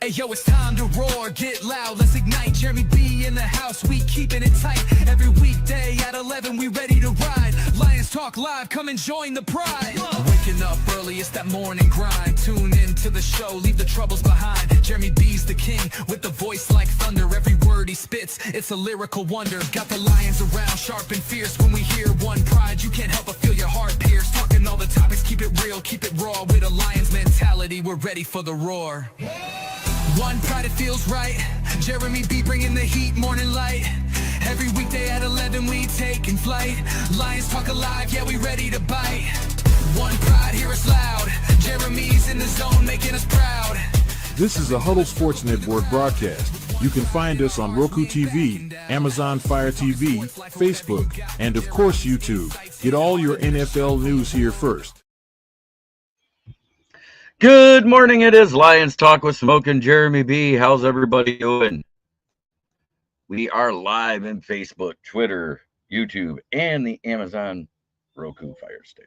Hey yo, it's time to roar, get loud, let's ignite. Jeremy B in the house, we keeping it tight. Every weekday at 11, we ready to ride. Lions Talk Live, come and join the pride. Waking up early, it's that morning grind. Tune in to the show, leave the troubles behind. Jeremy B's the king, with the voice like thunder. Every word he spits, it's a lyrical wonder. Got the lions around, sharp and fierce. When we hear one pride, you can't help but feel your heart pierce. Talking all the topics, keep it real, keep it raw. With a lion's mentality, we're ready for the roar. One pride, it feels right. Jeremy B bringing the heat, morning light. Every weekday at 11, we taking flight. Lions Talk Alive, yeah, we ready to bite. One pride, hear us loud. Jeremy's in the zone, making us proud. This is a Huddle Sports Network broadcast. You can find us on Roku TV, Amazon Fire TV, Facebook, and of course YouTube. Get all your NFL news here first. Good morning, it is Lions Talk with Smoke and Jeremy B. How's everybody doing? We are live in Facebook, Twitter, YouTube, and the Amazon Roku Fire Stick.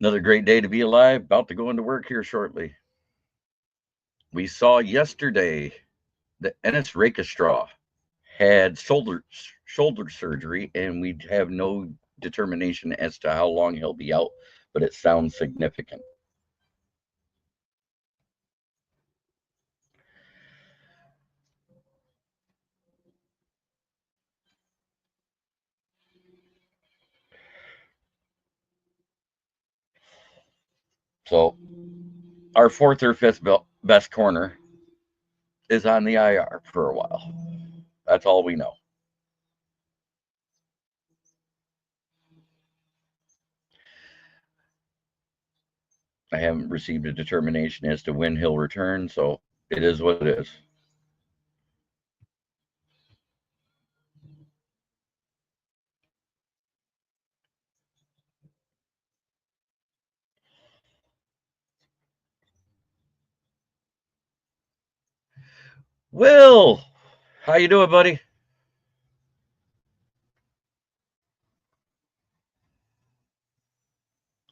Another great day to be alive, about to go into work here shortly. We saw yesterday that Ennis Rakestraw had shoulder surgery, and we have no determination as to how long he'll be out, but it sounds significant. So our fourth or fifth best corner is on the IR for a while. That's all we know. I haven't received a determination as to when he'll return, so it is what it is. Will, how you doing, buddy?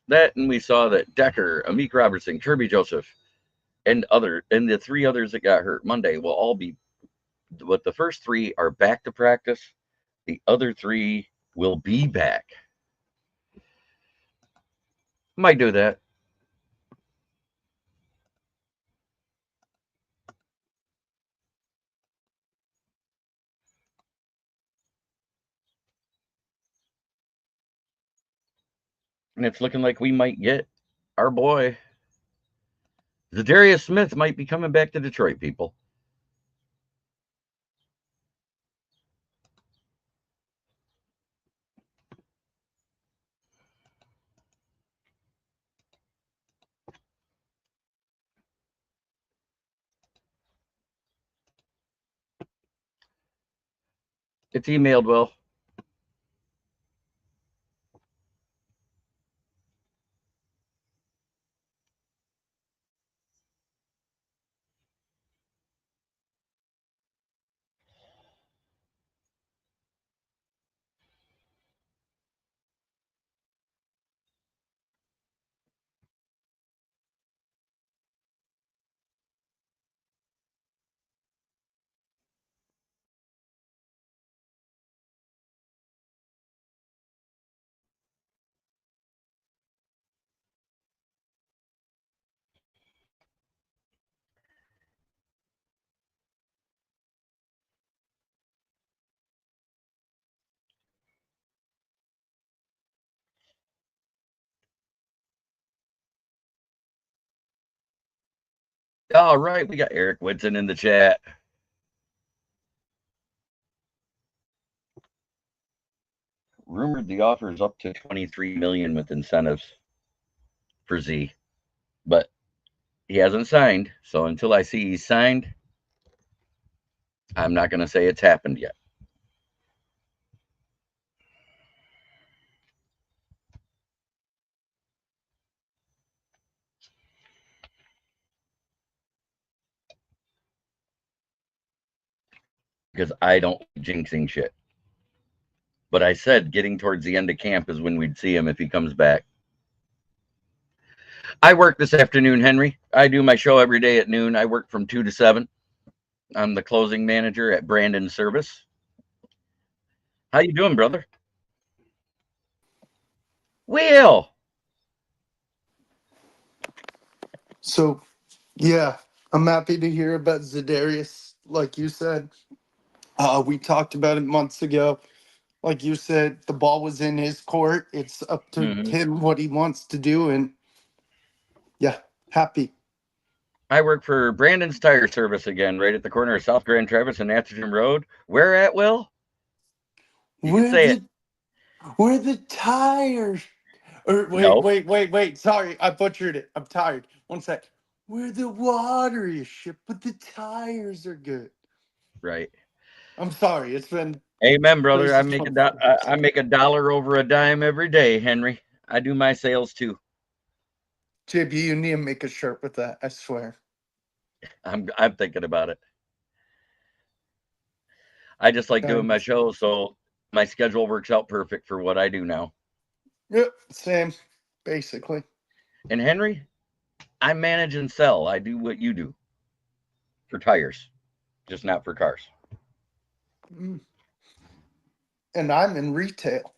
That, and we saw that Decker, Amik Robertson, Kirby Joseph, and the three others that got hurt Monday will all be, but the first three are back to practice. The other three will be back. Might do that. And it's looking like we might get our boy Zadarius Smith might be coming back to Detroit, people. It's emailed, Will. All right, we got Eric Woodson in the chat. Rumored the offer is up to $23 million with incentives for Z, but he hasn't signed. So until I see he's signed, I'm not going to say it's happened yet. Because I don't jinxing shit. But I said getting towards the end of camp is when we'd see him if he comes back. I work this afternoon, Henry. I do my show every day at noon. I work from 2 to 7. I'm the closing manager at Brandon Service. How you doing, brother? Will. So, yeah, I'm happy to hear about Zadarius. Like you said, we talked about it months ago. Like you said, the ball was in his court. It's up to Hmm. him what he wants to do. And yeah, happy. I work for Brandon's Tire Service again, right at the corner of South Grand Traverse and Atherton Road. Where at, Will? You can Where say it. the where the tires? Or No, wait. Sorry, I butchered it. I'm tired. One sec. Where the water is shipped, but the tires are good. right. I'm sorry. It's been Amen, brother. crazy 24 hours. I make $1 over a dime every day, Henry. I do my sales too. JB, you need to make a shirt with that. I swear. I'm thinking about it. I just like doing my show, so my schedule works out perfect for what I do now. Yep, same, basically. And Henry, I manage and sell. I do what you do for tires, just not for cars. Mm. And I'm in retail.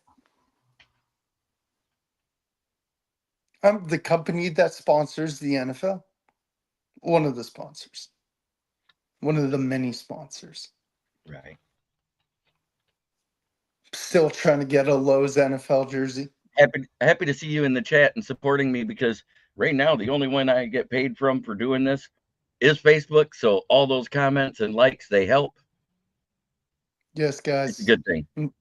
I'm the company that sponsors the NFL. One of the sponsors. One of the many sponsors. Right. Still trying to get a Lowe's NFL jersey. Happy to see you in the chat and supporting me, because right now the only one I get paid from for doing this is Facebook. So all those comments and likes, they help. Yes, It's a guys. good thing. Mm.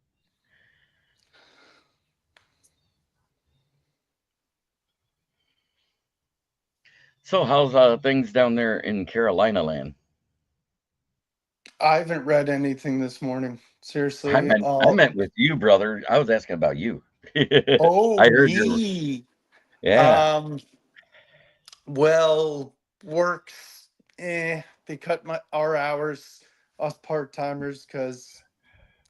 So how's things down there in Carolina land? I haven't read anything this morning. Seriously. I meant with you, brother. I was asking about you. Oh, I heard your me. yeah. Um, well, works. They cut our hours, us part timers, because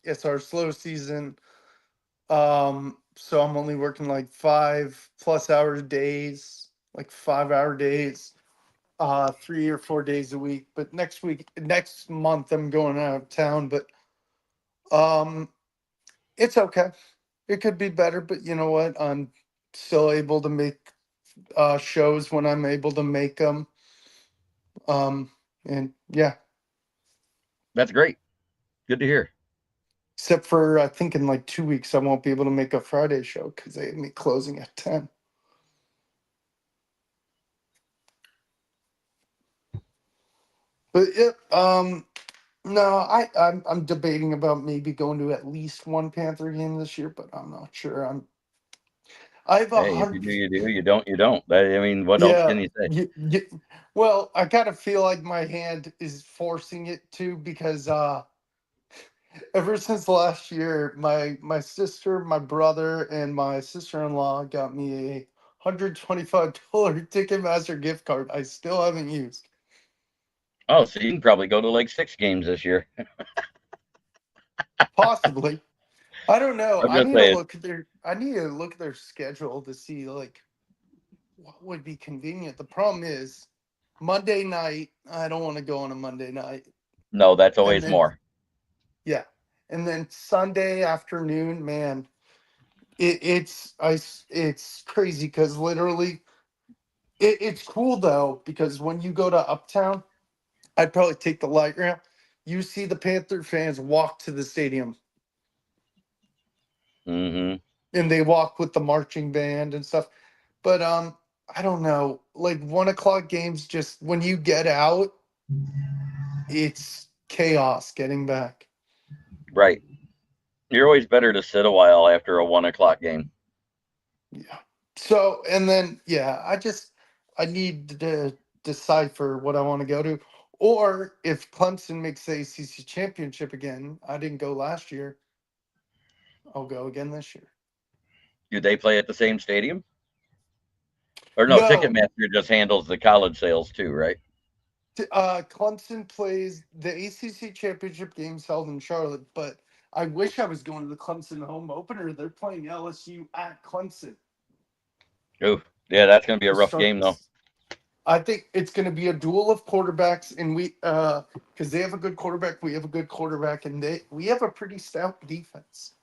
it's our slow season. So I'm only working like 5+ hour days, like 5 hour days, 3 or 4 days a week. But next month I'm going out of town, but um it's okay. It could be better, but you know what? I'm still able to make shows when I'm able to make them. And yeah, That's great. Good to hear. except for I think in like 2 weeks I won't be able to make a Friday show because they have me closing at 10. But yeah, no, I'm debating about maybe going to at least one Panther game this year, but I'm not sure. I have a Hey, if you do, hundred. you do. You don't, you don't. I mean, what else Yeah, can you say? well, I kind of feel like my hand is forcing it to, because ever since last year, my sister, my brother, and my sister-in-law got me a $125 Ticketmaster gift card I still haven't used. Oh, so you can probably go to like 6 games this year. Possibly. I don't know. I'm just saying. I need to look at their schedule to see like what would be convenient. The problem is Monday night, I don't want to go on a Monday night. No, that's And always then more. yeah. And then Sunday afternoon, man, it's crazy because literally it's cool though, because when you go to Uptown, I'd probably take the light rail. You see the Panther fans walk to the stadium, Hmm. and they walk with the marching band and stuff. But I don't know. Like 1 o'clock games, just when you get out, it's chaos getting back. Right. You're always better to sit a while after a 1 o'clock game. Yeah. So and then yeah, I need to decipher what I want to go to. Or if Clemson makes the ACC championship again, I didn't go last year. I'll go again this year. Do they play at the same stadium? Or no, No, Ticketmaster just handles the college sales too, right? Clemson plays the ACC championship games held in Charlotte, but I wish I was going to the Clemson home opener. They're playing LSU at Clemson. Ooh. Yeah, that's going to be a to rough start game, though. this. I think it's going to be a duel of quarterbacks, and because they have a good quarterback, we have a good quarterback, and we have a pretty stout defense.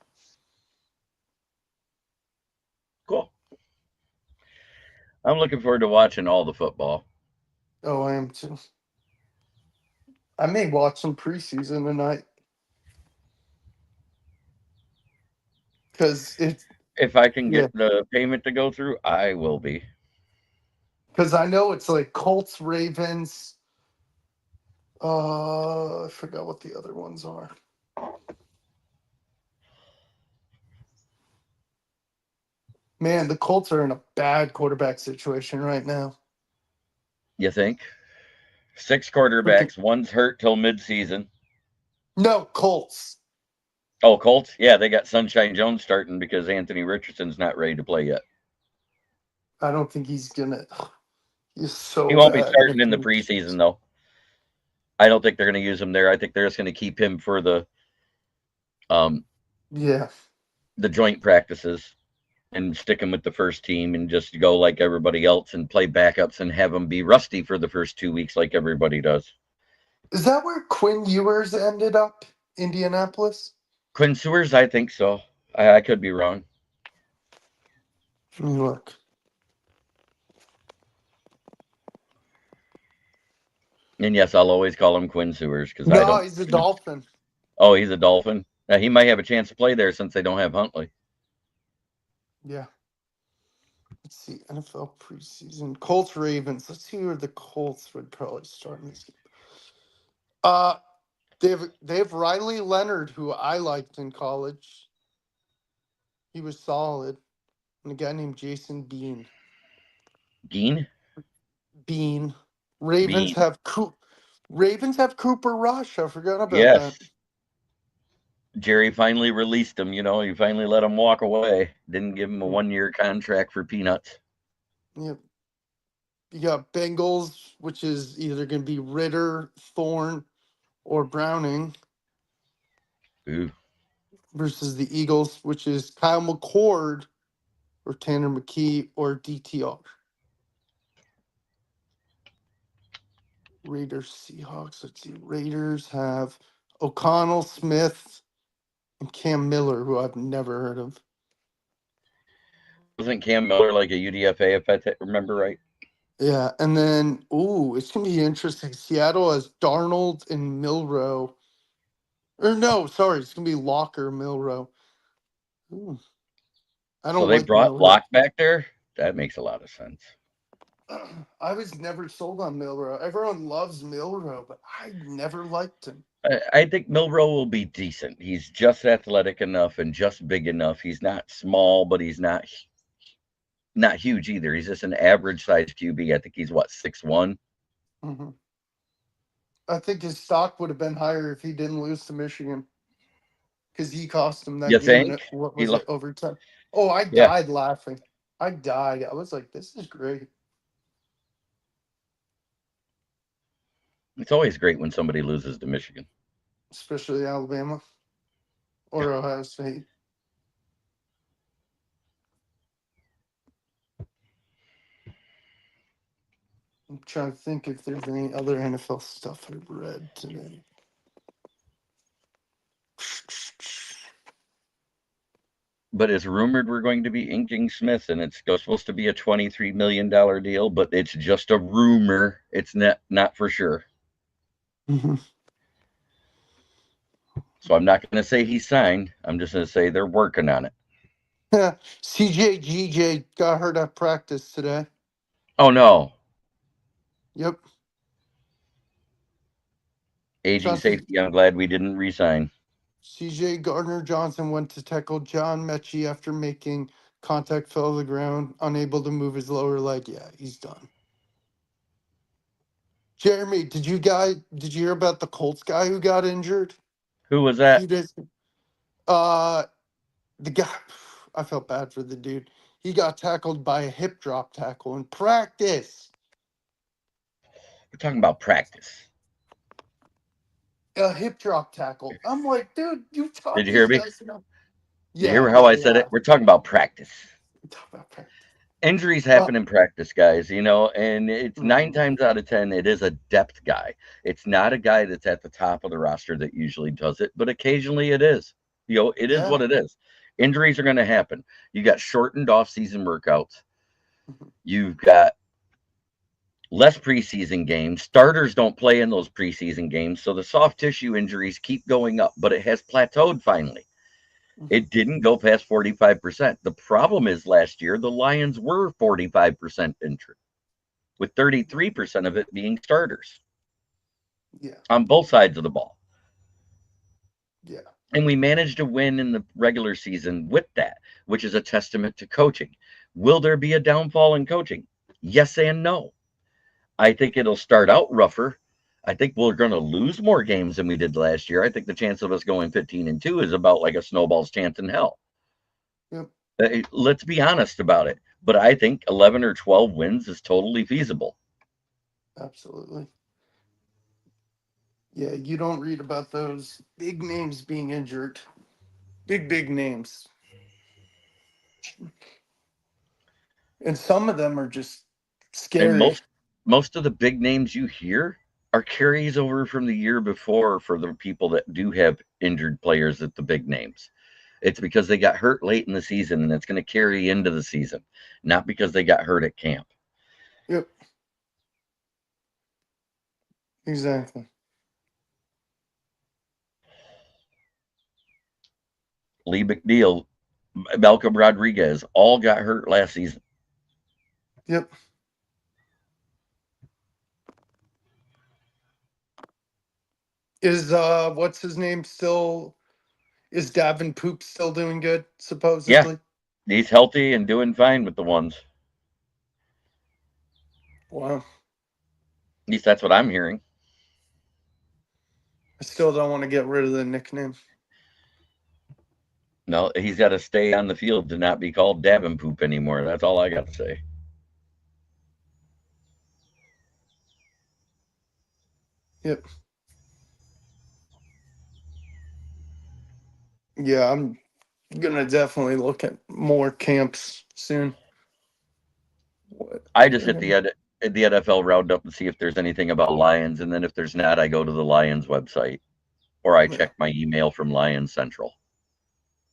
Cool. I'm looking forward to watching all the football. Oh, I am too. I may watch some preseason tonight because it's If I can yeah. get the payment to go through, I will be. Because I know it's like Colts, Ravens. I forgot what the other ones are. Man, the Colts are in a bad quarterback situation right now. You think? 6 Freaking quarterbacks, one's hurt till midseason. no, Colts. Oh, Colts? Yeah, they got Sunshine Jones starting because Anthony Richardson's not ready to play yet. I don't think he's gonna. He's He so won't be bad. starting in the preseason, though. I don't think they're going to use him there. I think they're just going to keep him for um Yeah. the joint practices and stick him with the first team and just go like everybody else and play backups and have him be rusty for the first 2 weeks like everybody does. Is that where Quinn Ewers ended up? Indianapolis? Quinn Sewers, I think so. I could be wrong. Let me look. And yes, I'll always call him Quinn Sewers because I No, don't. he's a Dolphin. Oh, he's a Dolphin. Now, he might have a chance to play there since they don't have Huntley. Yeah. Let's see. NFL preseason. Colts Ravens. Let's see where the Colts would probably start in this game. They have Riley Leonard, who I liked in college. He was solid. And a guy named Jason Bean. Geen? Bean. Ravens Bean. have Cooper Rush. I forgot about that. Yes. Jerry finally released him. He finally let him walk away. Didn't give him a 1-year contract for peanuts. Yep. You got Bengals, which is either going to be Ritter, Thorne, or Browning, Ooh. versus the Eagles, which is Kyle McCord, or Tanner McKee, or DTR. Raiders, Seahawks. Let's see. Raiders have O'Connell, Smith, and Cam Miller, who I've never heard of. Wasn't Cam Miller like a UDFA, if I remember right? Yeah, and then, it's going to be interesting. Seattle has Darnold and Milrow. Or no, sorry, it's going to be Locker, Milrow. Ooh, I So don't they like brought Milrow. Locke back there? That makes a lot of sense. I was never sold on Milrow. Everyone loves Milrow, but I never liked him. I think Milrow will be decent. He's just athletic enough and just big enough. He's not small, but he's not huge either. He's just an average size QB. I think he's 6'1". Mm-hmm. I think his stock would have been higher if he didn't lose to Michigan, because he cost him You that game. think? What He was it, overtime? Oh, I Yeah. died laughing. I died. I was like, this is great. It's always great when somebody loses to Michigan. Especially Alabama or Ohio State. I'm trying to think if there's any other NFL stuff I've read today. But it's rumored we're going to be inking Smith, and it's supposed to be a $23 million deal, but it's just a rumor. It's not for sure. Mm-hmm. So I'm not going to say he signed. I'm just going to say they're working on it. CJ got hurt at practice today. Oh, no. Yep. Aging safety, I'm glad we didn't resign. CJ Gardner-Johnson went to tackle John Mechie after making contact, fell to the ground, unable to move his lower leg. Yeah, he's done. Jeremy, did you hear about the Colts guy who got injured? Who was A few that? days. The guy, I felt bad for the dude. He got tackled by a hip drop tackle in practice. We're talking about practice. A hip drop tackle. I'm like, dude, you taught Did you these hear me? guys enough. Did you hear how I said yeah. it? We're talking about practice. Talk about practice. Injuries happen in practice, guys, and it's 9 times out of 10, it is a depth guy. It's not a guy that's at the top of the roster that usually does it, but occasionally it is. It is Yeah. what it is. Injuries are going to happen. You got shortened off-season workouts. You've got less preseason games. Starters don't play in those preseason games, so the soft tissue injuries keep going up, but it has plateaued finally. It didn't go past 45%. The problem is last year, the Lions were 45% injured, with 33% of it being starters. Yeah. On both sides of the ball. Yeah. And we managed to win in the regular season with that, which is a testament to coaching. Will there be a downfall in coaching? Yes and no. I think it'll start out rougher. I think we're going to lose more games than we did last year. I think the chance of us going 15-2 is about like a snowball's chance in hell. Yep. Let's be honest about it. But I think 11 or 12 wins is totally feasible. Absolutely. Yeah, you don't read about those big names being injured. Big names. And some of them are just And scary. most of the big names you hear are carries over from the year before for the people that do have injured players at the big names. It's because they got hurt late in the season and it's going to carry into the season, not because they got hurt at camp. Yep. Exactly. Lee McNeil, Malcolm Rodriguez, all got hurt last season. Yep. Is what's his name still? Is Davin Poop still doing good? Yeah, Supposedly. he's healthy and doing fine with the ones. Wow. At least that's what I'm hearing. I still don't want to get rid of the nickname. No, he's got to stay on the field to not be called Davenpoop anymore. That's all I got to say. Yep. Yeah, I'm gonna definitely look at more camps soon. I just hit the NFL roundup to see if there's anything about Lions, and then if there's not, I go to the Lions website or I check my email from Lions Central.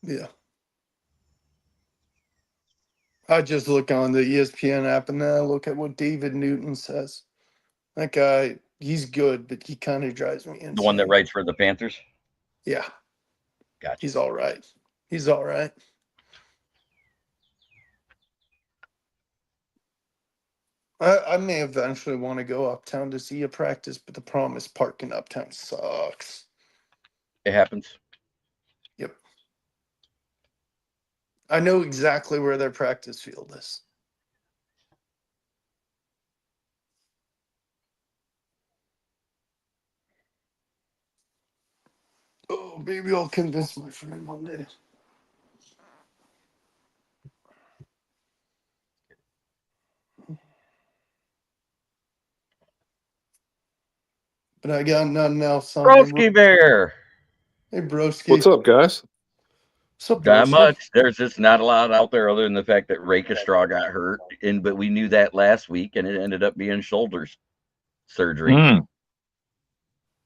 Yeah. I just look on the ESPN app and then I look at what David Newton says. That guy, he's good, but he kind of drives me insane. The one that writes for the Panthers? Yeah. Gotcha. He's all right. He's all right. I may eventually want to go uptown to see a practice, but the problem is parking uptown sucks. It happens. Yep. I know exactly where their practice field is. Oh, maybe I'll convince my friend one day. But I got nothing else on me. Broski Bear. Hey, broski. What's up, guys? What's up, Not broski? much. There's just not a lot out there other than the fact that Rakestraw got hurt, but we knew that last week, and it ended up being shoulder surgery.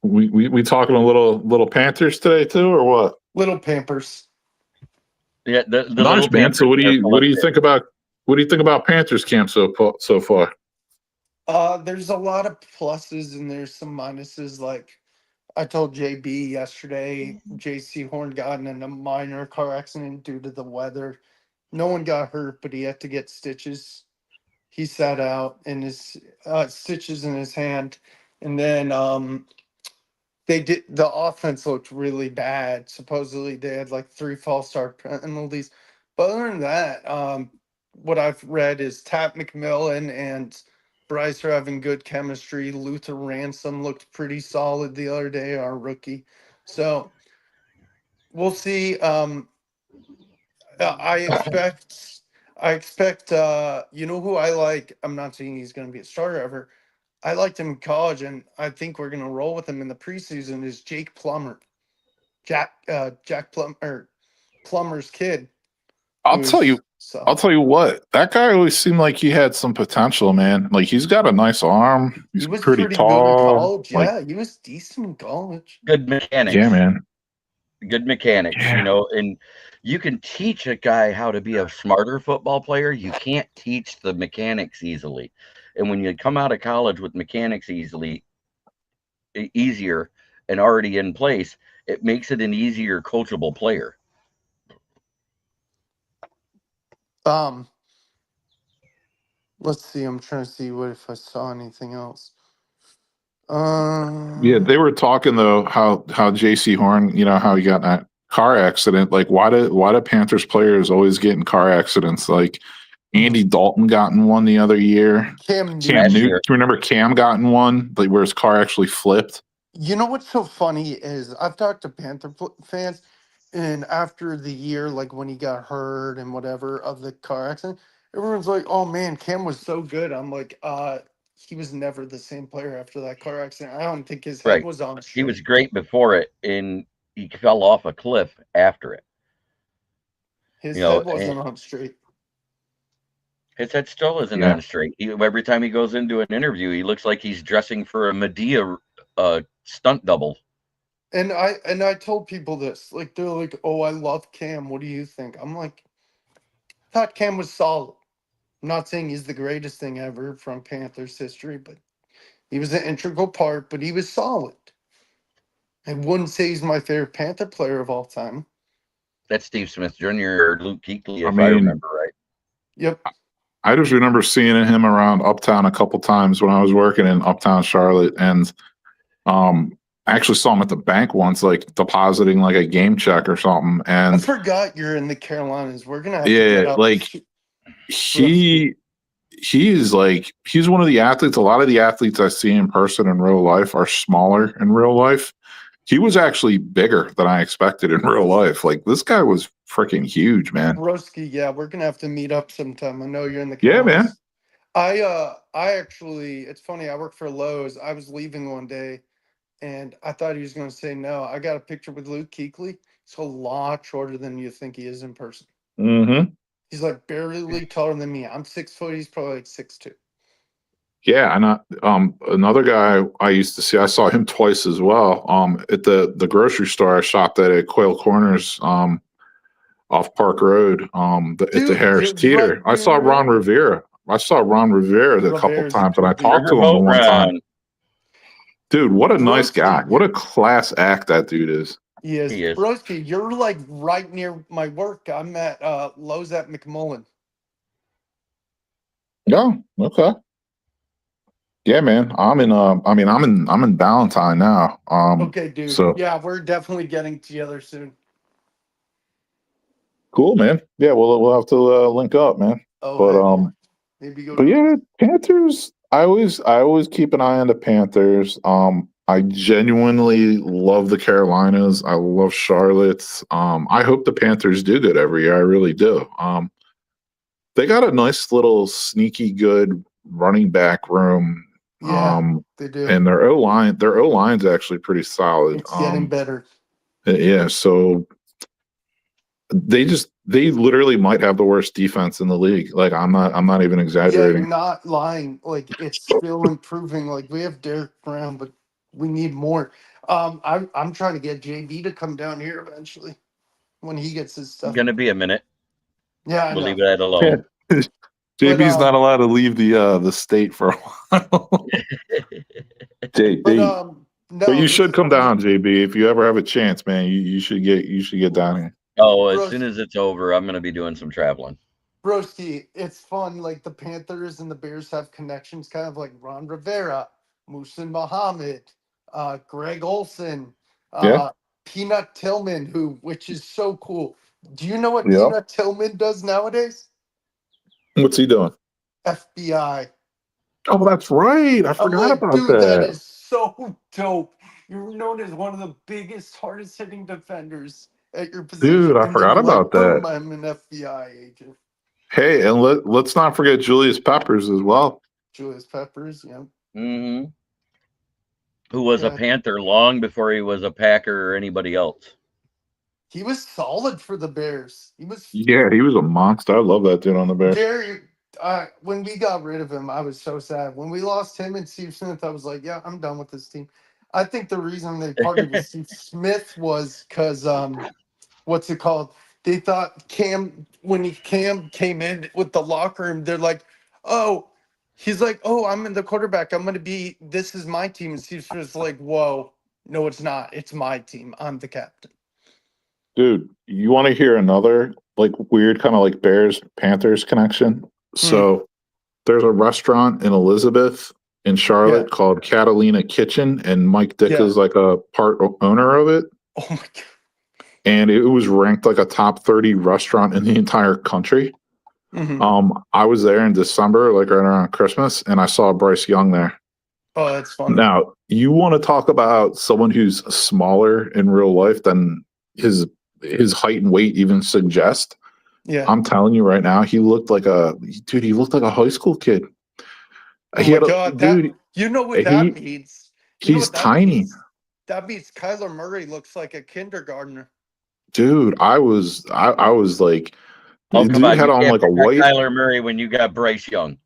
We talking a little Panthers today too, or what? Little Pampers. Yeah, the Nice, little man. So what do you Panthers think about Panthers camp so far? There's a lot of pluses and there's some minuses. Like I told JB yesterday, JC Horn got in a minor car accident due to the weather. No one got hurt, but he had to get stitches. He sat out and his stitches in his hand. And then the offense looked really bad. Supposedly they had like 3 false start penalties. But other than that, what I've read is Tap McMillan and Bryce are having good chemistry. Luther Ransom looked pretty solid the other day, our rookie. So we'll see. I expect you know who I like. I'm not saying he's gonna be a starter ever. I liked him in college, and I think we're gonna roll with him in the preseason. Is Jake Plummer, Jack Plummer's kid? I'll tell you So I'll tell you what, that guy always seemed like he had some potential, man. Like he's got a nice arm. He's he was pretty pretty good in tall. college. Like, Yeah, he was decent in college. Good yeah, mechanics. man. Good mechanics, Yeah. you know, and you can teach a guy how to be a smarter football player. You can't teach the mechanics easily. And when you come out of college with mechanics easier and already in place, it makes it an easier coachable player. Let's see. I'm trying to see what if I saw anything else. Yeah, they were talking though how J.C. Horn, you know, how he got in that car accident. Like, why do Panthers players always get in car accidents? Like Andy Dalton got in one the other year. Cam Cam Last Newton, year. do you remember Cam got in one, like where his car actually flipped? You know what's so funny is I've talked to fans, and after the year, like when he got hurt and whatever of the car accident, everyone's like, "Oh man, Cam was so good." I'm like, he was never the same player after that car accident. I don't think his head Right. was on He was straight. great before it, and he fell off a cliff after it. His You know, head and wasn't on straight. his head still isn't Yeah. on straight. Every time he goes into an interview, he looks like he's dressing for a Medea stunt double. And I told people this, like they're like, "Oh, I love Cam. What do you think?" I'm like, I thought Cam was solid. I'm not saying he's the greatest thing ever from Panthers history, but he was an integral part. But he was solid. I wouldn't say he's my favorite Panther player of all time. That's Steve Smith Jr. or Luke Kuechly, I if I mean, remember right. Yep. I just remember seeing him around Uptown a couple times when I was working in Uptown Charlotte, and I actually saw him at the bank once, like depositing like a game check or something. I And forgot you're in the Carolinas. We're gonna have to yeah, get up. like Broski. he's one of the athletes. A lot of the athletes I see in person in real life are smaller in real life. He was actually bigger than I expected in real life. Like this guy was freaking huge, man. Broski, yeah, we're gonna have to meet up sometime. I know you're in the Yeah, man. Carolinas. I actually, it's funny. I work for Lowe's. I was leaving one day, and I thought he was gonna say no. I got a picture with Luke Kuechly. He's a lot shorter than you think he is in person. Mm-hmm. He's like barely taller than me. I'm 6 foot. He's probably like 6'2". Yeah, and another guy I used to see, I saw him twice as well. At the grocery store I shopped at Quail Corners, off Park Road, at the Dude, Harris you're right Teeter. I saw near Ron it. Rivera. I saw Ron Rivera a couple Rivera's a times, and I good dude. talked to him the Riverboat one time. Ron. Dude, what a nice guy! Broski, What a class act that dude is. he is. He is. Broski, you're like right near my work. I'm at Lowe's at McMullen. Yeah. Okay. Yeah, man. I'm in Valentine now. Okay, dude. So Yeah, we're definitely getting together soon. cool, man. Yeah, we'll have to link up, man. Oh, But heck yeah. Maybe go But to yeah, Panthers. I always keep an eye on the Panthers. I genuinely love the Carolinas. I love Charlotte. I hope the Panthers do good every year. I really do. They got a nice little sneaky good running back room. yeah, they do. And their O line's actually pretty solid. It's getting better. Yeah, so they literally might have the worst defense in the league. Like I'm not even Yeah, exaggerating. you're not lying. Like it's still improving. Like we have Derek Brown, but we need more. I'm trying to get JB to come down here eventually when he gets his stuff. Gonna be a minute. Yeah, I We'll know. leave that alone. JB's not allowed to leave the state for a while. But But no, you this should is come funny. down, JB, if you ever have a chance, man. You should get down here. Oh, as Bros- soon as it's over, I'm gonna be doing some traveling. Broski, it's fun. Like the Panthers and the Bears have connections, kind of like Ron Rivera, Musin Muhammad, Greg Olson, Yeah. Peanut Tillman, which is so cool. Do you know what Yeah. Peanut Tillman does nowadays? What's he doing? FBI. Oh, that's right. I I'm forgot like, about dude, that that. is so dope. You're known as one of the biggest, hardest hitting defenders at your position. Dude, I And then forgot you're like, about that. boom, I'm an FBI agent. Hey, and let's not forget Julius Peppers as well. Julius Peppers, yeah. Mm-hmm. Who was a Yeah. Panther long before he was a Packer or anybody else. he was solid for the Bears. He was Yeah, he was a monster. I love that dude on the Bears. very. When we got rid of him, I was so sad. When we lost him and Steve Smith, I was like, yeah, I'm done with this team. I think the reason they parted with Steve Smith was because what's it called? They thought when Cam came in with the locker room, they're like, oh, he's like, oh, I'm in the quarterback. This is my team. And Steve Smith's like, whoa, no, it's not. It's my team. I'm the captain. Dude, you want to hear another like weird kind of like Bears Panthers connection? So there's a restaurant in Elizabeth in Charlotte Yeah. called Catalina Kitchen, and Mike Dick Yeah. is like a part owner of it. Oh my God. And it was ranked like a top 30 restaurant in the entire country. I was there in December, like right around Christmas, and I saw Bryce Young there. Oh, that's funny. Now, you want to talk about someone who's smaller in real life than his height and weight even suggest. Yeah. I'm telling you right now, he looked like a high school kid. Oh He my had a God. dude. You know what that means? You know He's what that tiny. means? That means Kyler Murray looks like a kindergartner. Dude, I was like, Oh, the come dude on. had You on can't like a pick white. Kyler Murray when you got Bryce Young.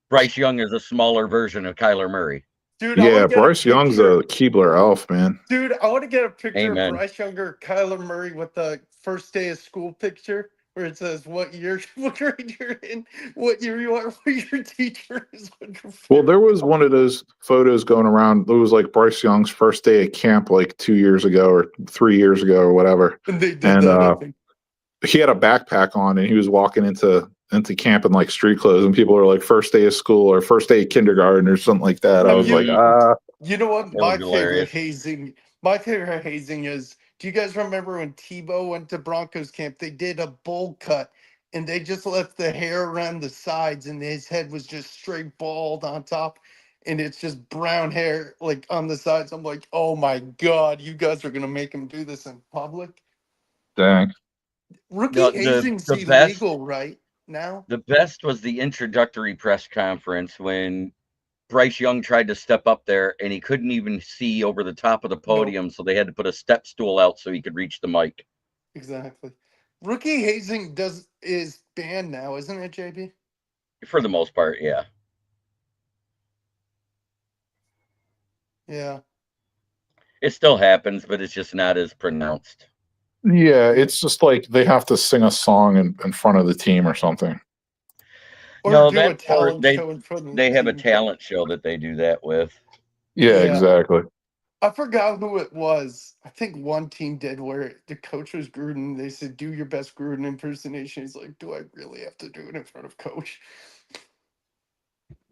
Bryce Young is a smaller version of Kyler Murray. Dude, I want Yeah, to get a Bryce Young's picture. a Keebler elf, man. Dude, I want to get a picture of Amen. Bryce Younger, Kyler Murray with the first day of school picture where it says what year, what grade you're in, what year you are, what your teacher is. Well, there was one of those photos going around. It was like Bryce Young's first day at camp like 2 years ago or 3 years ago or whatever. And they did And that, I think. he had a backpack on and he was walking into camp in like street clothes, and people were like first day of school or first day of kindergarten or something like that. I was like, You know what? That was hilarious. My favorite hazing is, do you guys remember when Tebow went to Broncos camp? They did a bowl cut and they just left the hair around the sides and his head was just straight bald on top. And it's just brown hair like on the sides. I'm like, oh my God, you guys are gonna make him do this in public. dang. Rookie No, hazing's the best illegal right now. the best was the introductory press conference when Bryce Young tried to step up there and he couldn't even see over the top of the podium, so they had to put a step stool out so he could reach the mic. Exactly. Rookie hazing is banned now, isn't it, JB? For the most part, yeah. Yeah. It still happens, but it's just not as pronounced. Yeah, it's just like they have to sing a song in front of the team or something. Or No, do a that's or talent show in front of the they have a team. talent show that they do that with. Yeah, Yeah. exactly. I forgot who it was. I think one team did where the coach was Gruden. They said, do your best Gruden impersonation. He's like, do I really have to do it in front of coach?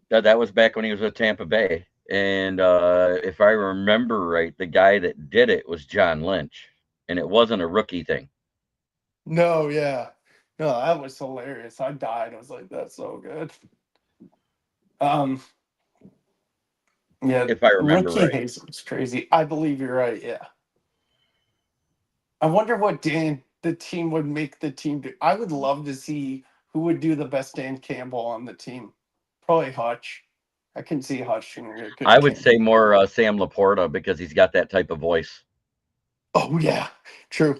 That was back when he was with Tampa Bay. And if I remember right, the guy that did it was John Lynch. And it wasn't a rookie thing. No, yeah. No, that was hilarious. I died. I was like, that's so good. Yeah, If I remember rookie right. hazing's crazy. I believe you're right, yeah. I wonder what the team would make the team do. I would love to see who would do the best Dan Campbell on the team. Probably Hutch. I can see Hutch doing a good I would Campbell. say more Sam Laporta because he's got that type of voice. Oh yeah, true.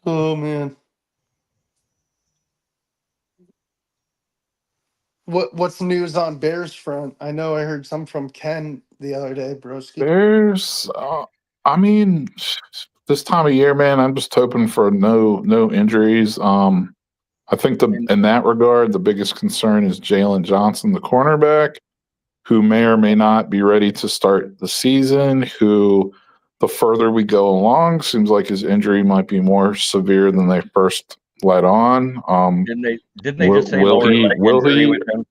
Oh man. What's news on Bears front? I know I heard some from Ken the other day, broski. There's, I mean, this time of year, man, I'm just hoping for no injuries. I think in that regard, the biggest concern is Jalen Johnson, the cornerback, who may or may not be ready to start the season. Who, the further we go along, seems like his injury might be more severe than they first let on. Didn't they just say lower leg injury with him?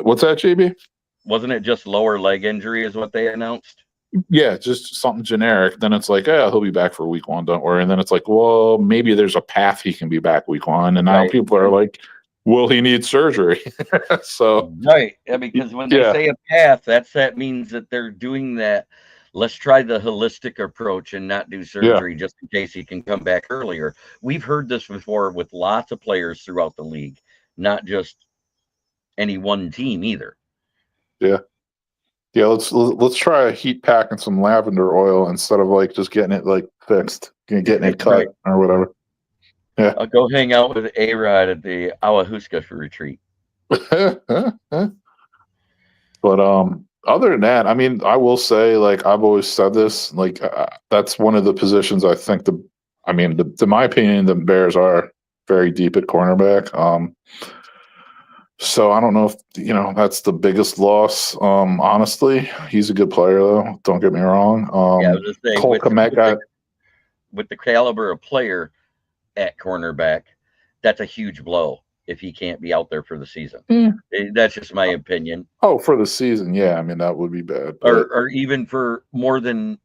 What's that, JB? Wasn't it just lower leg injury is what they announced? Yeah, just something generic. Then it's like, he'll be back for week 1, don't worry. And then it's like, well, maybe there's a path he can be back week 1. And now people are like, will he need surgery? So right. Yeah, because when they say a path, that means that they're doing that. Let's try the holistic approach and not do surgery just in case he can come back earlier. We've heard this before with lots of players throughout the league, not just any one team either. Yeah. Yeah, let's try a heat pack and some lavender oil instead of like just getting it like fixed, getting it cut Right. or whatever. Yeah. I'll go hang out with A-Rod at the Awahuska retreat. But other than that, I mean, I will say, like I've always said this, like that's one of the positions I think to my opinion, the Bears are very deep at cornerback. So I don't know if that's the biggest loss. Honestly, he's a good player though. Don't get me wrong. Yeah, I was just saying Cole Kmet with the caliber of player at cornerback, that's a huge blow if he can't be out there for the season. That's just my opinion. Oh, for the season, yeah. I mean, that would be bad. But Or even for more than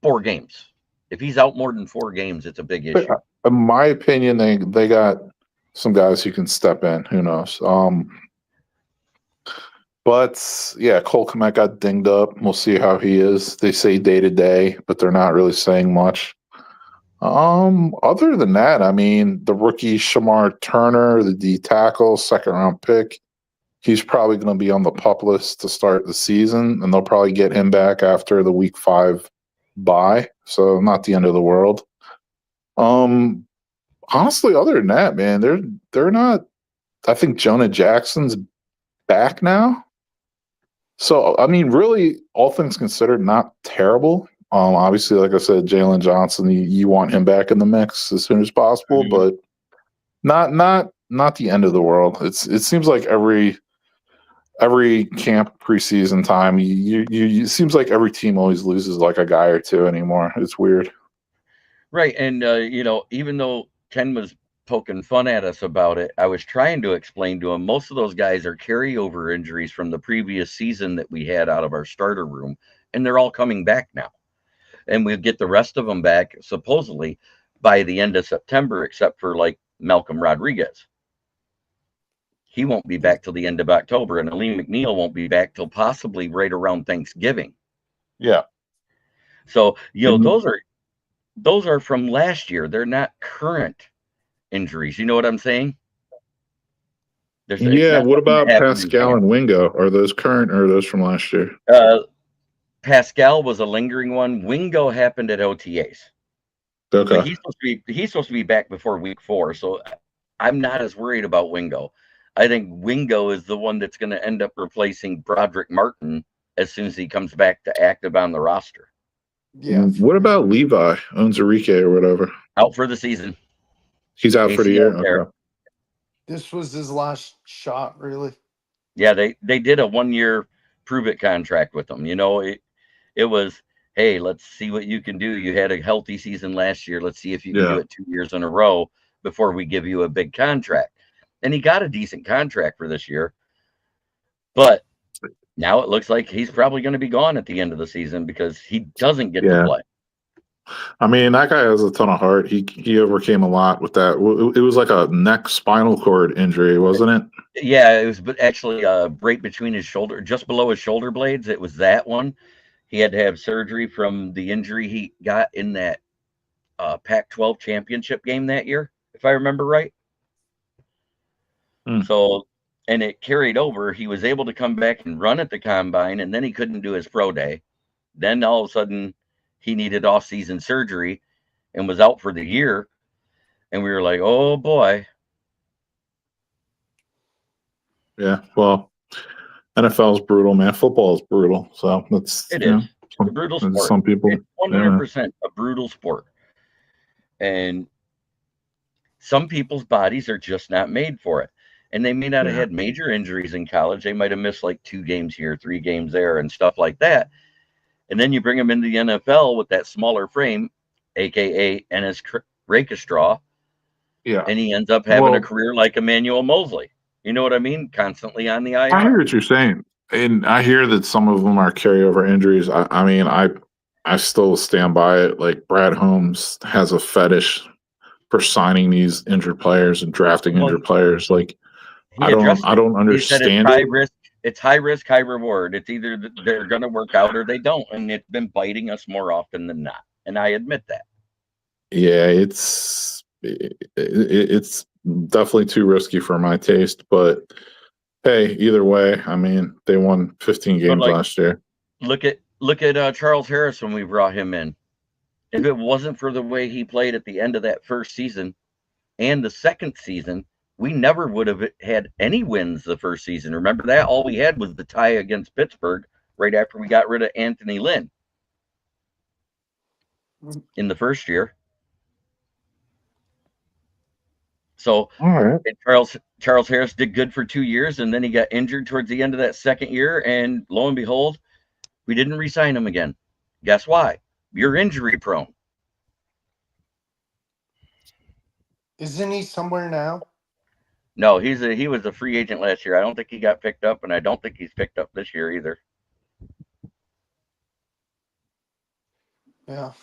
4 games. If he's out more than 4 games, it's a big issue. in my opinion, they got some guys who can step in. Who knows? But yeah, Cole Kmet got dinged up. We'll see how he is. They say day to day, but they're not really saying much. Other than that, I mean, the rookie Shamar Turner, the D tackle, 2nd-round pick, he's probably going to be on the pup list to start the season, and they'll probably get him back after the week 5 bye. So not the end of the world. Honestly, other than that, man, they're not. I think Jonah Jackson's back now. So I mean, really, all things considered, not terrible. Obviously, like I said, Jalen Johnson, you want him back in the mix as soon as possible, but not the end of the world. It seems like every camp preseason time, it seems like every team always loses like a guy or two anymore. It's weird, right? And even though Ken was poking fun at us about it, I was trying to explain to him most of those guys are carryover injuries from the previous season that we had out of our starter room, and they're all coming back now. And we'll get the rest of them back supposedly by the end of September, except for like Malcolm Rodriguez. He won't be back till the end of October, and Aleem McNeil won't be back till possibly right around Thanksgiving. Yeah. So those are from last year. They're not current injuries. You know what I'm saying? Yeah. What about Pascal and Wingo? Are those current or are those from last year? Pascal was a lingering one. Wingo happened at OTAs. Okay. But he's supposed to be back before week 4. So I'm not as worried about Wingo. I think Wingo is the one that's going to end up replacing Broderick Martin as soon as he comes back to active on the roster. Yeah. What about Levi Onzarike or whatever? Out for the season. He's out for the year. Okay. This was his last shot, really. Yeah, they did a 1-year prove it contract with him. It was, hey, let's see what you can do. You had a healthy season last year. Let's see if you can do it 2 years in a row before we give you a big contract. And he got a decent contract for this year. But now it looks like he's probably going to be gone at the end of the season because he doesn't get to play. I mean, that guy has a ton of heart. He overcame a lot with that. It was like a neck spinal cord injury, wasn't it? Yeah, it was actually right between his shoulder, just below his shoulder blades. It was that one. He had to have surgery from the injury he got in that Pac-12 championship game that year, if I remember right. So, and it carried over. He was able to come back and run at the combine, and then he couldn't do his pro day. Then all of a sudden, he needed off-season surgery and was out for the year. And we were like, oh, boy. Yeah, well, NFL is brutal, man. Football is brutal. So it is a brutal sport. Some people, it's 100% a brutal sport. And some people's bodies are just not made for it. And they may not have had major injuries in college. They might have missed like 2 games here, 3 games there, and stuff like that. And then you bring them into the NFL with that smaller frame, a.k.a. Ennis Rakestraw. Yeah. And he ends up having a career like Emmanuel Mosley. You know what I mean? Constantly on the IR. I hear what you're saying. And I hear that some of them are carryover injuries. I mean, I still stand by it. Like Brad Holmes has a fetish for signing these injured players and drafting injured players. Like I don't understand it. It's high risk, high reward. It's either they're going to work out or they don't, and it's been biting us more often than not. And I admit that. Yeah, it's definitely too risky for my taste. But hey, either way, I mean, they won 15 games last year. Look at Charles Harris when we brought him in. If it wasn't for the way he played at the end of that first season and the second season, we never would have had any wins the first season. Remember that? All we had was the tie against Pittsburgh right after we got rid of Anthony Lynn in the first year. So All right. Charles Harris did good for 2 years, and then he got injured towards the end of that second year, and lo and behold, we didn't re-sign him again. Guess why? You're injury prone. Isn't he somewhere now? No, he was a free agent last year. I don't think he got picked up, and I don't think he's picked up this year either. Yeah.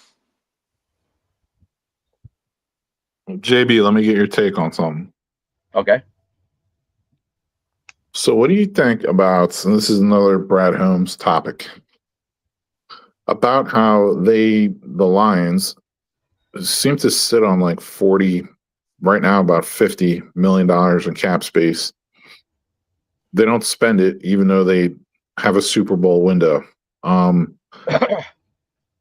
JB, let me get your take on something. Okay. So, what do you think about, and this is another Brad Holmes topic, about how the Lions, seem to sit on like 40, right now about $50 million in cap space. They don't spend it, even though they have a Super Bowl window. Knowing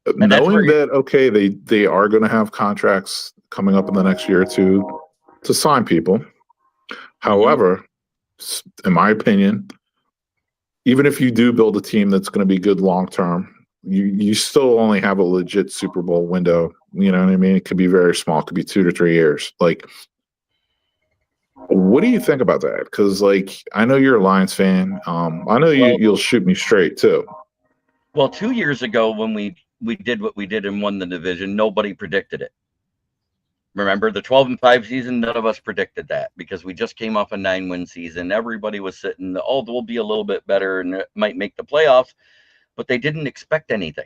that, okay, they are going to have contracts coming up in the next year or two to sign people. However, in my opinion, even if you do build a team that's going to be good long term, you still only have a legit Super Bowl window. You know what I mean? It could be very small. It could be 2 to 3 years. Like, what do you think about that? Because, like, I know you're a Lions fan. I know you'll shoot me straight too. Well, 2 years ago when we did what we did and won the division, nobody predicted it. Remember the 12-5 season? None of us predicted that because we just came off a 9-win season. Everybody was sitting, oh, we'll be a little bit better and it might make the playoffs, but they didn't expect anything.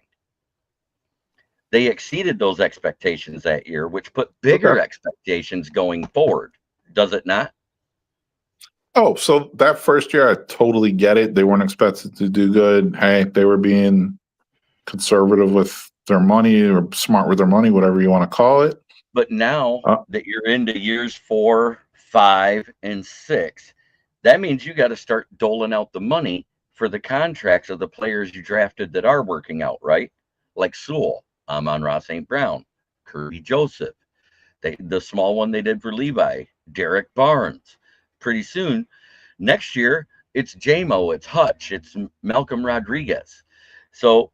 They exceeded those expectations that year, which put bigger expectations going forward. Does it not? Oh, so that first year, I totally get it. They weren't expected to do good. Hey, they were being conservative with their money or smart with their money, whatever you want to call it. But now that you're into years 4, 5, and 6, that means you got to start doling out the money for the contracts of the players you drafted that are working out, right? Like Sewell, Amon-Ra St. Brown, Kirby Joseph, the small one they did for Levi, Derek Barnes. Pretty soon, next year, it's JMO, it's Hutch, it's Malcolm Rodriguez. So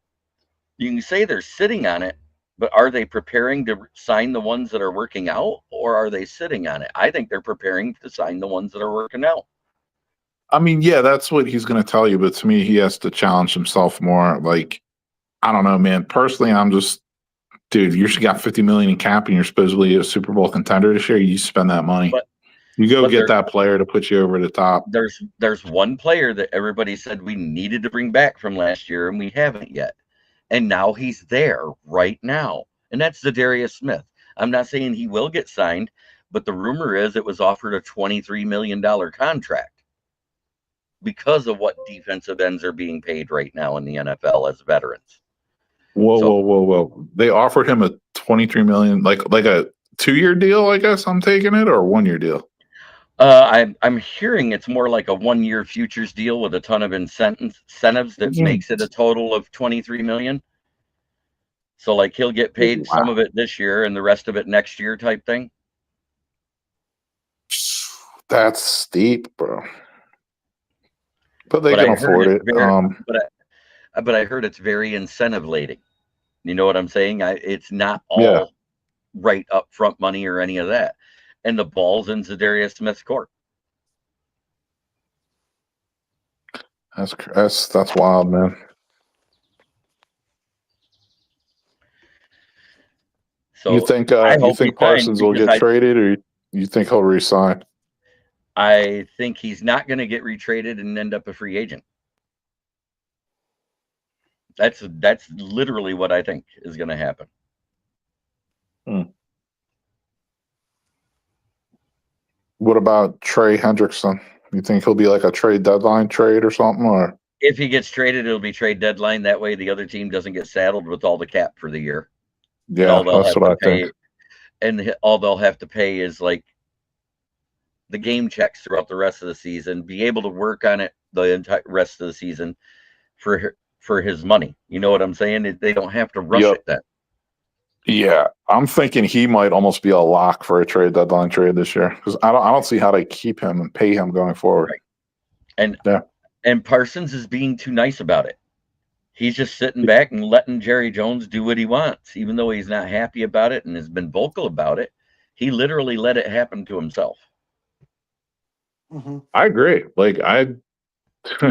you can say they're sitting on it, but are they preparing to sign the ones that are working out, or are they sitting on it? I think they're preparing to sign the ones that are working out. I mean, yeah, that's what he's going to tell you, but to me, he has to challenge himself more. Like, I don't know, man. Personally, I'm just, dude, you got $50 million in cap and you're supposedly a Super Bowl contender this year. You spend that money. You go get that player to put you over the top. There's one player that everybody said we needed to bring back from last year, and we haven't yet. And now he's there right now. And that's Zadarius Smith. I'm not saying he will get signed, but the rumor is it was offered a $23 million contract because of what defensive ends are being paid right now in the NFL as veterans. Whoa. They offered him a $23 million, like a 2-year deal, I guess I'm taking it, or a 1-year deal? I'm hearing it's more like a 1-year futures deal with a ton of incentives that makes it a total of $23 million. So like he'll get paid some of it this year and the rest of it next year type thing. That's steep, bro. But they can afford it. But I heard it's very incentive laden. You know what I'm saying? It's not all right up front money or any of that. And the ball's in Zadarius Smith's court. That's wild, man. So you think Parsons will get traded, or you think he'll resign? I think he's not going to get retraded and end up a free agent. That's literally what I think is going to happen. What about Trey Hendrickson? You think he'll be like a trade deadline trade or something? Or if he gets traded, it'll be trade deadline. That way the other team doesn't get saddled with all the cap for the year. Yeah, that's what I think. And all they'll have to pay is like the game checks throughout the rest of the season, be able to work on it the entire rest of the season for for his money. You know what I'm saying? They don't have to rush Yep. it then. Yeah, I'm thinking he might almost be a lock for a trade deadline trade this year because I don't see how they keep him and pay him going forward. Right. And Yeah. and Parsons is being too nice about it. He's just sitting back and letting Jerry Jones do what he wants, even though he's not happy about it and has been vocal about it. He literally let it happen to himself. Mm-hmm. I agree. Like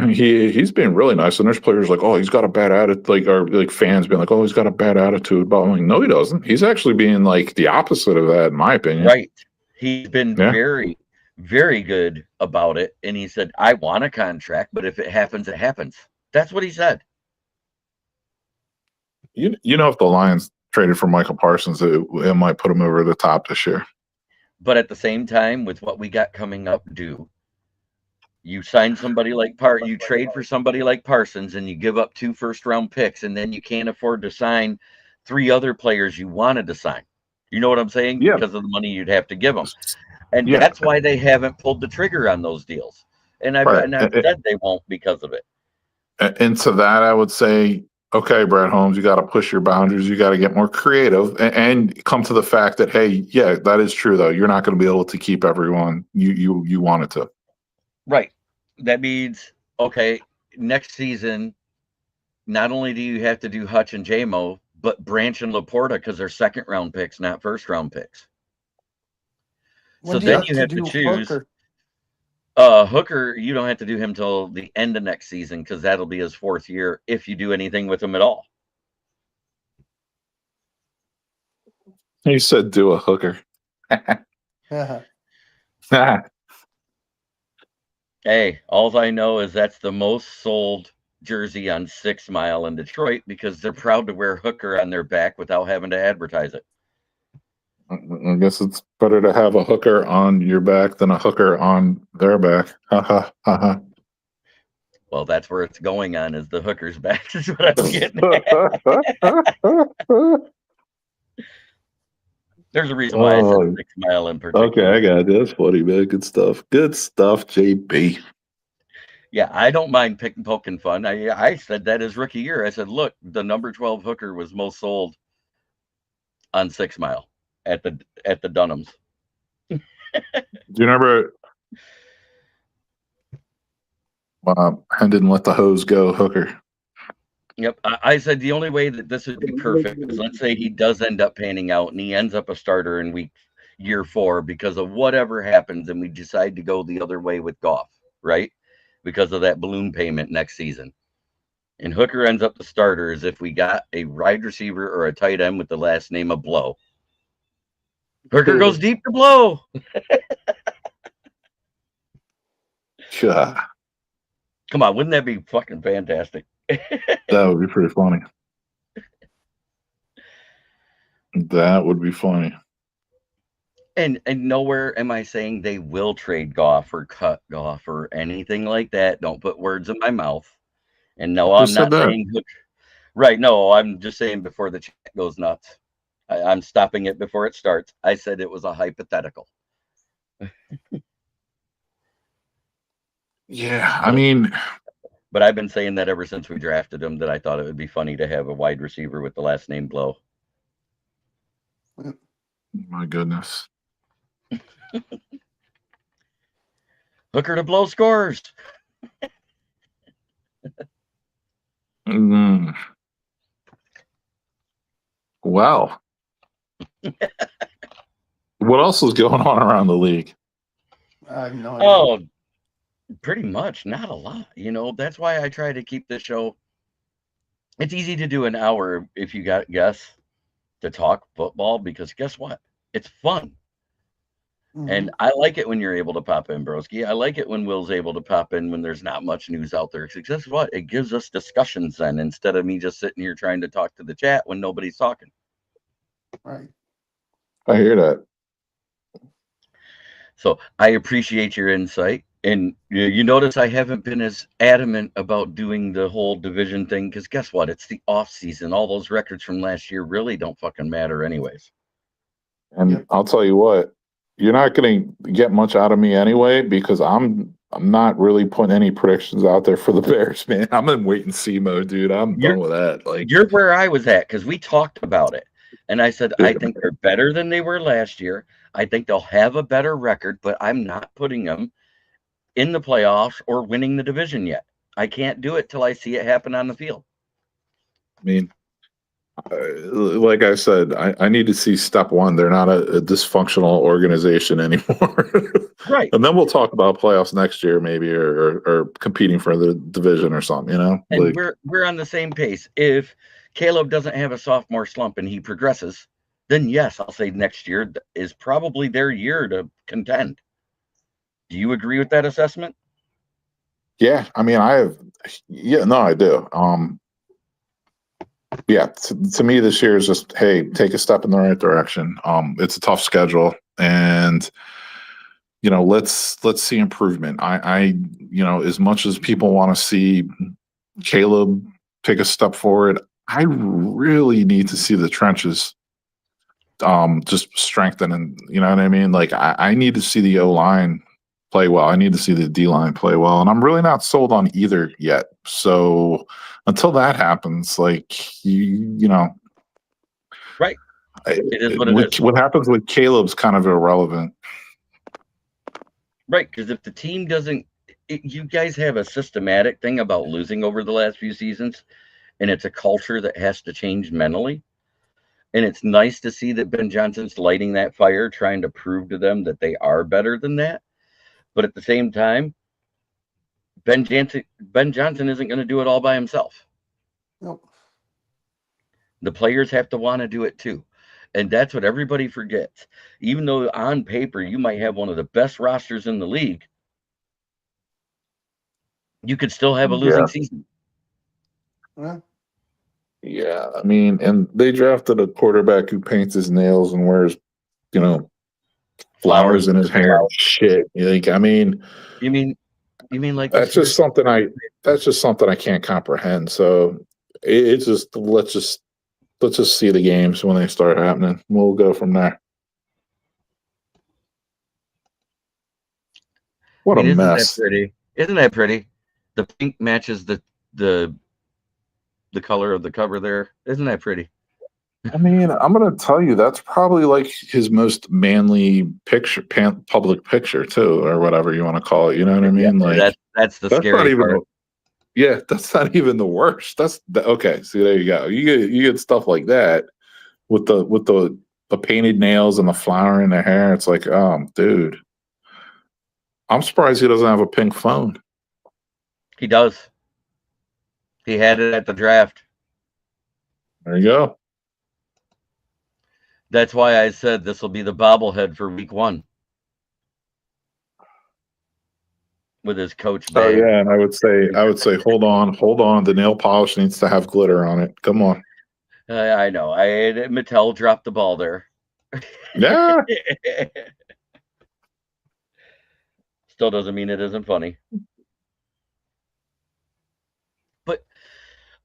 he's being really nice, and there's players like, oh, he's got a bad attitude, like, or like fans being like, oh, he's got a bad attitude. But I'm like, no, he doesn't. He's actually being like the opposite of that, in my opinion. Right. He's been Yeah. very, very good about it. And he said, I want a contract, but if it happens, it happens. That's what he said. You know, if the Lions traded for Michael Parsons, it might put him over the top this year. But at the same time, with what we got coming up due, you sign somebody like you trade for somebody like Parsons, and you give up 2 first-round picks, and then you can't afford to sign 3 other players you wanted to sign. You know what I'm saying? Yeah. Because of the money you'd have to give them. And Yeah. that's why they haven't pulled the trigger on those deals. And I've said they won't because of it. And to that, I would say, okay, Brad Holmes, you got to push your boundaries. You got to get more creative and come to the fact that, hey, yeah, that is true, though. You're not going to be able to keep everyone you wanted to. Right. That means, okay, next season, not only do you have to do Hutch and JMO, but Branch and Laporta because they're second-round picks, not first-round picks. When So then you have to choose. Hooker? Hooker, you don't have to do him till the end of next season because that'll be his 4th year if you do anything with him at all. He said, "Do a Hooker." Hey, all I know is that's the most sold jersey on 6 Mile in Detroit because they're proud to wear Hooker on their back without having to advertise it. I guess it's better to have a hooker on your back than a hooker on their back. Ha ha ha ha. Well, that's where it's going on is the Hooker's back is what I'm getting at. There's a reason why I said 6 Mile in particular. Okay, I got it. That's funny, man. Good stuff. Good stuff, JB. Yeah, I don't mind poking fun. I said that his rookie year. I said, look, the number 12 Hooker was most sold on 6 Mile at the Dunhams. Do you remember Hen didn't let the hose go, Hooker? Yep. I said the only way that this would be perfect is let's say he does end up panning out and he ends up a starter in year 4 because of whatever happens and we decide to go the other way with Goff, right? Because of that balloon payment next season. And Hooker ends up the starter as if we got a wide receiver or a tight end with the last name of Blow. Hooker goes deep to Blow. Yeah. Come on, wouldn't that be fucking fantastic? That would be pretty funny. That would be funny. And nowhere am I saying they will trade Goff or cut Goff or anything like that. Don't put words in my mouth. And no, I'm not saying Hooker. Right, no, I'm just saying before the chat goes nuts. I'm stopping it before it starts. I said it was a hypothetical. Yeah, I mean... But I've been saying that ever since we drafted him, that I thought it would be funny to have a wide receiver with the last name Blow. My goodness. Hooker to Blow scores. Wow. What else is going on around the league? I have no idea. Oh, pretty much not a lot. You know, that's why I try to keep the show. It's easy to do an hour if you got guests to talk football because guess what? It's fun. Mm-hmm. And I like it when you're able to pop in, Broski. I like it when Will's able to pop in when there's not much news out there. Because guess what? It gives us discussions then instead of me just sitting here trying to talk to the chat when nobody's talking. Right. I hear that. So I appreciate your insight. And you notice I haven't been as adamant about doing the whole division thing because guess what? It's the off season. All those records from last year really don't fucking matter anyways. And I'll tell you what, you're not going to get much out of me anyway because I'm I'm not really putting any predictions out there for the Bears, man. I'm in wait and see mode, dude. I'm You're done with that. Like, you're where I was at because we talked about it, and I said I yeah, think they're better than they were last year. I think they'll have a better record, but I'm not putting them in the playoffs or winning the division yet. I can't do it till I see it happen on the field. I mean, like I said, I need to see step one. They're not a dysfunctional organization anymore. Right. And then we'll talk about playoffs next year, maybe, or competing for the division or something, you know? And Like, we're on the same pace. If Caleb doesn't have a sophomore slump and he progresses, then yes, I'll say next year is probably their year to contend. Do you agree with that assessment? yeah, I mean, no, I do. Yeah, to me, this year is just, hey, take a step in the right direction. It's a tough schedule, and let's see improvement. As much as people want to see Caleb take a step forward, I really need to see the trenches just strengthen, and you know what I mean. Like, I need to see the O line play well. I need to see the D line play well, and I'm really not sold on either yet. So until that happens, like Right. It is what it is. what happens with Caleb's kind of irrelevant. Right, because if the team doesn't, you guys have a systematic thing about losing over the last few seasons, and it's a culture that has to change mentally. And it's nice to see that Ben Johnson's lighting that fire, trying to prove to them that they are better than that. But at the same time, Ben Johnson isn't going to do it all by himself. Nope. The players have to want to do it too. And that's what everybody forgets. Even though on paper you might have one of the best rosters in the league, you could still have a losing season. Yeah, I mean, and they drafted a quarterback who paints his nails and wears, flowers in his hair. Shit, I mean, you mean like that's just something I can't comprehend. So it's just let's just see the games when they start happening. We'll go from there. What a mess! Isn't that pretty? The pink matches the color of the cover there. Isn't that pretty? I mean, I'm gonna tell you that's probably like his most manly picture, public picture too, or whatever you want to call it. You know what I mean? Yeah, Like that's the scary not even part. Yeah, that's not even the worst. Okay. See, there you go. You get stuff like that with the painted nails and the flower in the hair. It's like, dude, I'm surprised he doesn't have a pink phone. He does. He had it at the draft. There you go. That's why I said this will be the bobblehead for week 1. With his coach bag. Oh yeah, and I would say, hold on. The nail polish needs to have glitter on it. Come on. I know. Mattel dropped the ball there. Yeah. Still doesn't mean it isn't funny. But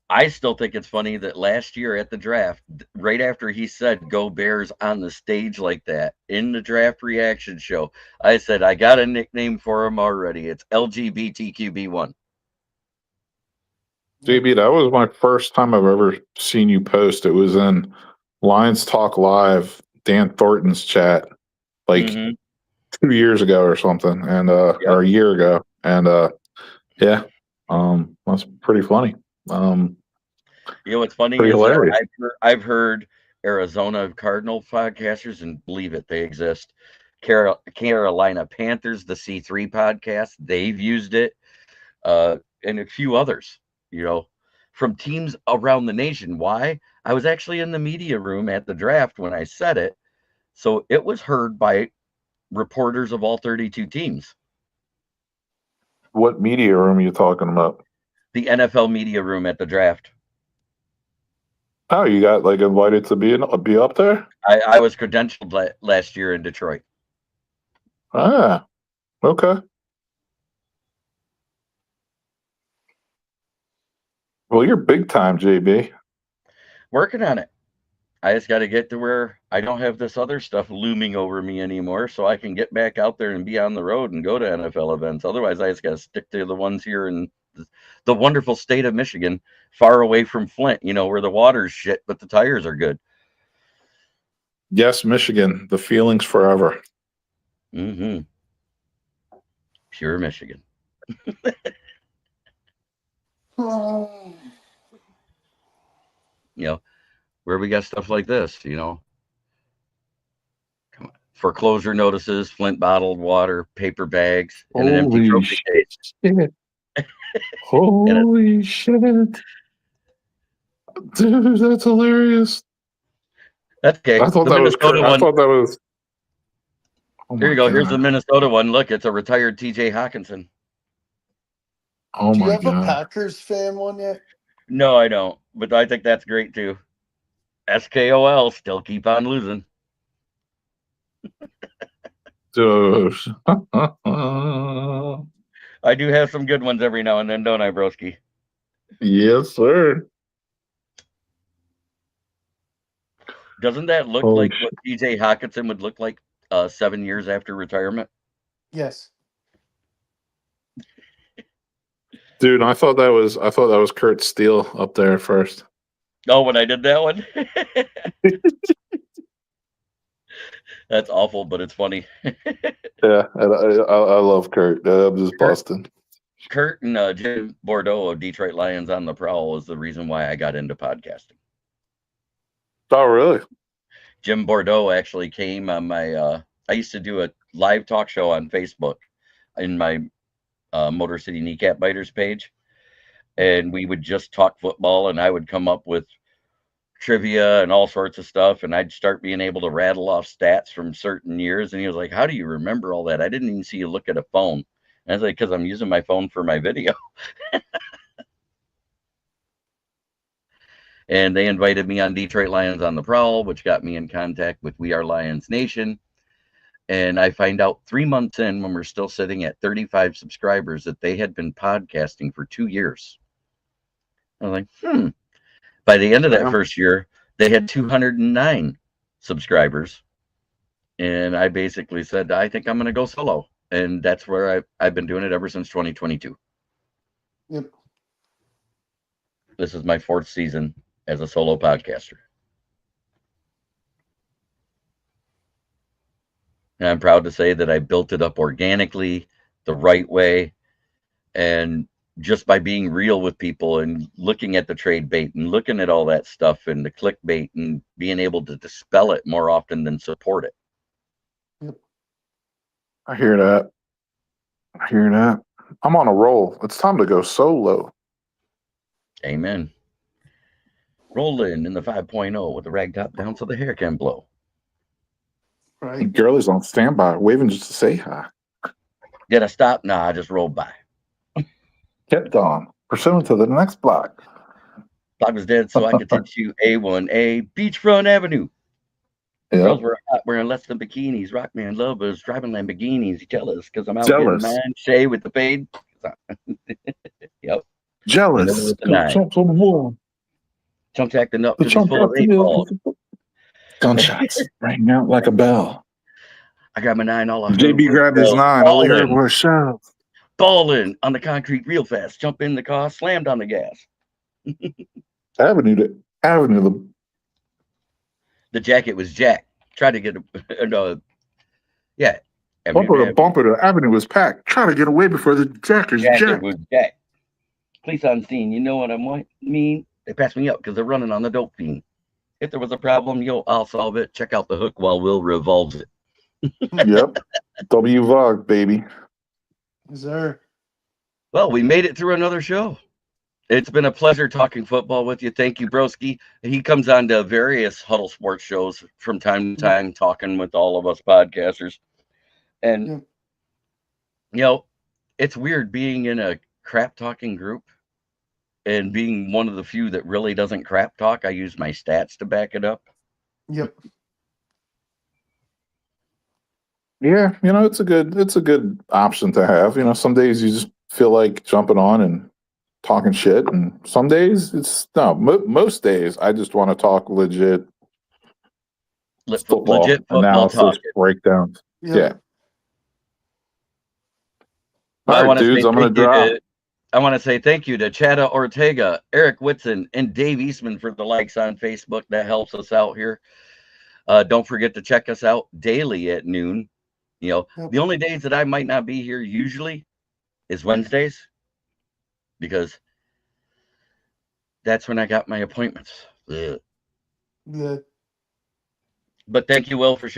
I still think it's funny that last year at the draft, right after he said "Go Bears" on the stage like that in the draft reaction show, I said I got a nickname for him already. It's LGBTQB1. JB, that was my first time I've ever seen you post. It was in Lions Talk Live, Dan Thornton's chat, like 2 years ago or something, and or a year ago, and yeah, that's pretty funny. What's funny is I've heard Arizona Cardinal podcasters, and believe it, they exist. Carolina Panthers, the C3 podcast, they've used it, and a few others. From teams around the nation. Why? I was actually in the media room at the draft when I said it, so it was heard by reporters of all 32 teams. What media room are you talking about? The NFL media room at the draft. Oh, you got like invited to be up there? I was credentialed last year in Detroit. Ah, okay. Well, you're big time, JB. Working on it. I just got to get to where I don't have this other stuff looming over me anymore, so I can get back out there and be on the road and go to NFL events. Otherwise, I just got to stick to the ones here in the wonderful state of Michigan, far away from Flint, where the water's shit, but the tires are good. Yes, Michigan, the feelings forever. Mm-hmm. Pure Michigan. Where we got stuff like this, Come on. Foreclosure notices, Flint bottled water, paper bags, and an empty Holy trophy case. shit. Holy shit. Dude, that's hilarious. That's okay. I thought The that was Minnesota I one. thought that was. Oh Here my you go. God. Here's the Minnesota one. Look, it's a retired TJ Hawkinson. Oh Do you my have a God. Packers fan one yet? No, I don't. But I think that's great too. SKOL, still keep on losing. Dude. I do have some good ones every now and then, don't I, broski? Yes, sir. Doesn't that look Holy like what TJ Hawkinson would look like 7 years after retirement? Yes. Dude, I thought that was Kurt Steele up there first. Oh, when I did that one? That's awful, but it's funny. Yeah, and I love Kurt. I'm just busting. Kurt and Jim Bordeaux of Detroit Lions on the Prowl was the reason why I got into podcasting. Oh, really? Jim Bordeaux actually came on my I used to do a live talk show on Facebook in my Motor City Kneecap Biters page, and we would just talk football, and I would come up with trivia and all sorts of stuff, and I'd start being able to rattle off stats from certain years, and he was like, how do you remember all that? I didn't even see you look at a phone. And I was like, because I'm using my phone for my video. And they invited me on Detroit Lions on the Prowl, which got me in contact with We Are Lions Nation. And I find out 3 months in, when we're still sitting at 35 subscribers, that they had been podcasting for 2 years. I was like, By the end of that first year, they had 209 subscribers. And I basically said, I think I'm going to go solo. And that's where I've been doing it ever since 2022. Yep. This is my 4th season as a solo podcaster. And I'm proud to say that I built it up organically, the right way, and just by being real with people and looking at the trade bait and looking at all that stuff and the clickbait and being able to dispel it more often than support it. Yep. I hear that. I'm on a roll. It's time to go solo. Amen. Rolling in the 5.0 with the rag top down so the hair can blow. Right. Girlie's on standby, waving just to say hi. Did I stop? Nah, I just rolled by. Kept on, pursuing to the next block. Block was dead, so I could teach you A1A Beachfront Avenue. Yep. Girls were hot wearing less than bikinis. Rockman lovers driving Lamborghinis. You jealous because I'm out Jealous. getting mine. Shay with the fade. Yep. Jealous. Chumps on the wall. Chumps acting up The because he's chump full of acting 8 up. balls. Gunshots rang out like a bell. I grabbed my 9. All I heard JB was grabbed his 9. All he heard was shells. balling on the concrete real fast. Jump in the car, slammed on the gas. Avenue. The jacket was Jack. Tried to get yeah. Bumper to bumper, the avenue was packed. Trying to get away before the jackers jacked. Was Jack. Police on scene. You know what I mean? They passed me up because they're running on the dope fiend. If there was a problem, I'll solve it. Check out the hook while Will revolves it. Yep. W Vog, baby. Is there? Well, we made it through another show. It's been a pleasure talking football with you. Thank you, Broski. He comes on to various Huddle Sports shows from time to time, talking with all of us podcasters. And, it's weird being in a crap talking group and being one of the few that really doesn't crap talk. I use my stats to back it up. Yep. Yeah, it's a good option to have. Some days you just feel like jumping on and talking shit, and some days most days I just want to talk legit football legit football analysis, talk. breakdowns. Yeah. Well, All I right, want to dudes, say I'm gonna thank you drop. I want to say thank you to Chada Ortega, Eric Whitson, and Dave Eastman for the likes on Facebook. That helps us out here. Don't forget to check us out daily at noon. You know, Yep. the only days that I might not be here usually is Wednesdays, because that's when I got my appointments. Ugh. Yeah. But thank you, Will, for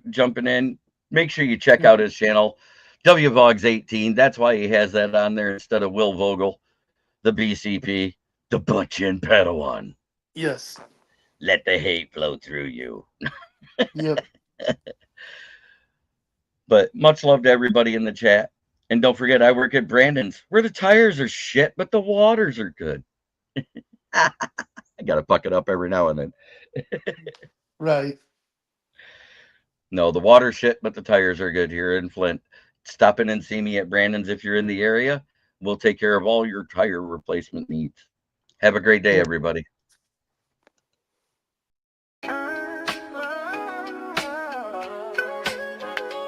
jumping in. Make sure you check out his channel, WVogs18. That's why he has that on there instead of Will Vogel, the BCP, the Butchin Padawan. Yes. Let the hate flow through you. Yep. But much love to everybody in the chat. And don't forget, I work at Brandon's, where the tires are shit, but the waters are good. I got to puck it up every now and then. Right. No, the water shit, but the tires are good here in Flint. Stop in and see me at Brandon's if you're in the area. We'll take care of all your tire replacement needs. Have a great day, everybody.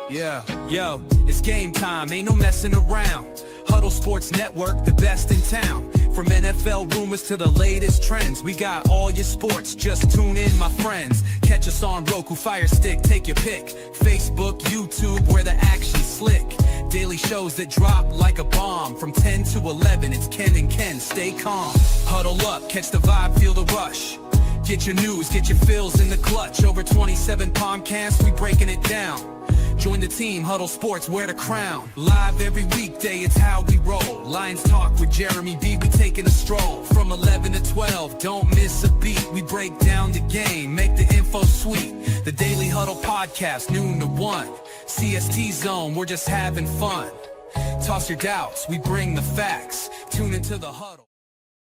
Yeah, yo, it's game time, ain't no messing around. Huddle Sports Network, the best in town. From NFL rumors to the latest trends, we got all your sports, just tune in, my friends. Catch us on Roku, Fire Stick, take your pick. Facebook, YouTube, where the action's slick. Daily shows that drop like a bomb. From 10 to 11, it's Ken and Ken, stay calm. Huddle up, catch the vibe, feel the rush. Get your news, get your fills in the clutch. Over 27 podcasts, we breaking it down. Join the team, Huddle Sports, wear the crown. Live every weekday, it's how we roll. Lions Talk with Jeremy B, we taking a stroll. From 11 to 12, don't miss a beat. We break down the game, make the info sweet. The Daily Huddle Podcast, noon to 1. CST Zone, we're just having fun. Toss your doubts, we bring the facts. Tune into the Huddle.